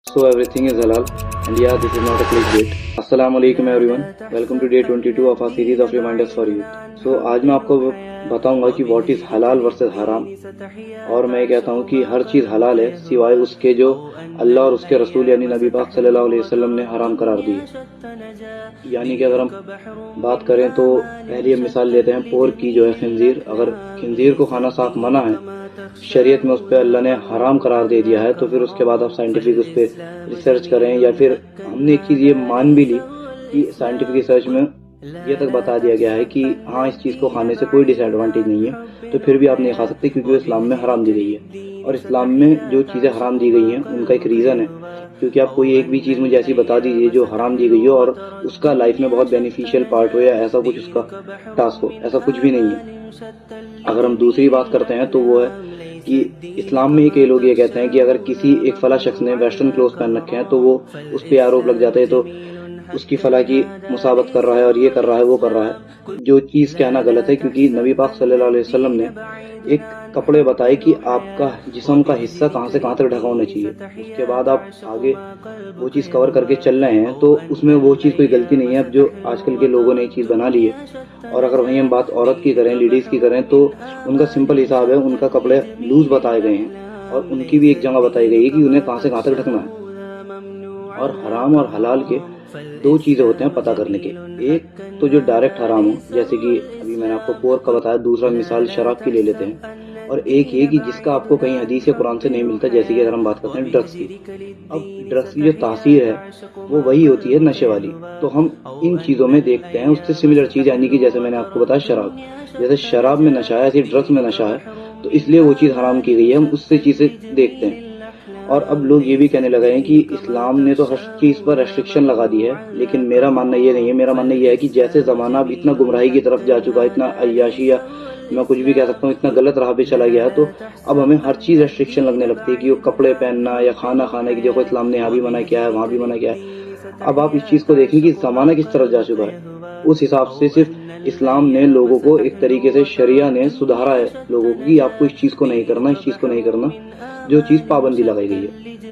So everything is halal, and yeah, this is not a clickbait. Assalamu alaikum everyone. Welcome to day 22 of our series of reminders for youth. So आज मैं आपको बताऊंगा कि what is halal versus haram, और मैं कहता हूँ कि हर चीज़ हलाल है सिवाय उसके जो अल्लाह और उसके रसूल यानी नबी पाक सल्लल्लाहु अलैहि वसल्लम ने हराम करार दी है। यानी कि अगर हम बात करें तो पहली हम मिसाल लेते हैं पोर्क की, जो है खिंजीर। अगर खिंजीर को खाना साफ मना है, शरीयत में उस पर अल्लाह ने हराम करार दे दिया है, तो फिर उसके बाद आप साइंटिफिक उस पर रिसर्च करें, या फिर हमने एक चीज़ ये मान भी ली कि साइंटिफिक रिसर्च में ये तक बता दिया गया है कि हाँ इस चीज़ को खाने से कोई डिसएडवांटेज नहीं है, तो फिर भी आप नहीं खा सकते क्योंकि वो इस्लाम में हराम दी गई है। और इस्लाम में जो चीज़ें हराम दी गई हैं उनका एक रीज़न है, क्योंकि आप कोई एक भी चीज़ मुझे ऐसी बता दीजिए जो हराम दी गई हो और उसका लाइफ में बहुत बेनिफिशियल पार्ट हो या ऐसा कुछ उसका टास्क हो, ऐसा कुछ भी नहीं है। अगर हम दूसरी बात करते हैं तो वो है कि इस्लाम में कई लोग ये कहते हैं कि अगर किसी एक फला शख्स ने वेस्टर्न क्लोथ पहन रखे हैं तो वो उस पर आरोप लग जाता है, तो उसकी फला की मुसाबत कर रहा है और ये कर रहा है वो कर रहा है, जो चीज़ कहना गलत है। क्योंकि नबी पाक सल्लल्लाहु अलैहि वसल्लम ने एक कपड़े बताए कि आपका जिस्म का हिस्सा कहाँ से कहाँ तक ढका होना चाहिए, उसके बाद आप आगे वो चीज़ कवर करके चल रहे हैं, तो उसमें वो चीज़ कोई गलती नहीं है। अब जो आजकल के लोगों ने ये चीज़ बना ली है, और अगर वहीं हम बात औरत की करें, लेडीज़ की करें, तो उनका सिंपल हिसाब है, उनका कपड़े लूज बताए गए हैं और उनकी भी एक जगह बताई गई है कि उन्हें कहाँ से कहाँ तक ढकना है। और हराम और हलाल के दो चीज़ें होते हैं पता करने के, एक तो जो डायरेक्ट हराम हो, जैसे कि अभी मैंने आपको पोर्क का बताया, दूसरा मिसाल शराब की ले लेते हैं, और एक ये कि जिसका आपको कहीं हदीस या कुरान से नहीं मिलता, जैसे कि अगर हम बात करते हैं ड्रग्स की। अब ड्रग्स की जो तासीर है वो वही होती है नशे वाली, तो हम इन चीज़ों में देखते हैं उससे सिमिलर चीज़, यानी कि जैसे मैंने आपको बताया शराब, जैसे शराब में नशा है ऐसे ड्रग्स में नशा है, तो इसलिए वो चीज़ हराम की गई है, हम उससे चीज़ें देखते हैं। और अब लोग ये भी कहने लगे हैं कि इस्लाम ने तो हर चीज़ पर रेस्ट्रिक्शन लगा दी है, लेकिन मेरा मानना ये नहीं है। मेरा मानना ये है कि जैसे ज़माना अब इतना गुमराही की तरफ जा चुका है, इतना अय्याशी या मैं कुछ भी कह सकता हूँ इतना गलत राह पे चला गया है, तो अब हमें हर चीज़ रेस्ट्रिक्शन लगने लगती है कि वो कपड़े पहनना या खाना खाना की, देखो इस्लाम ने यहाँ भी मना किया है वहाँ भी मना किया है। अब आप इस चीज़ को देखें कि ज़माना किस तरफ जा चुका है, उस हिसाब से सिर्फ इस्लाम ने लोगों को एक तरीके से शरिया ने सुधारा है लोगों को कि आपको इस चीज़ को नहीं करना, इस चीज़ को नहीं करना, जो चीज़ पाबंदी लगाई गई है।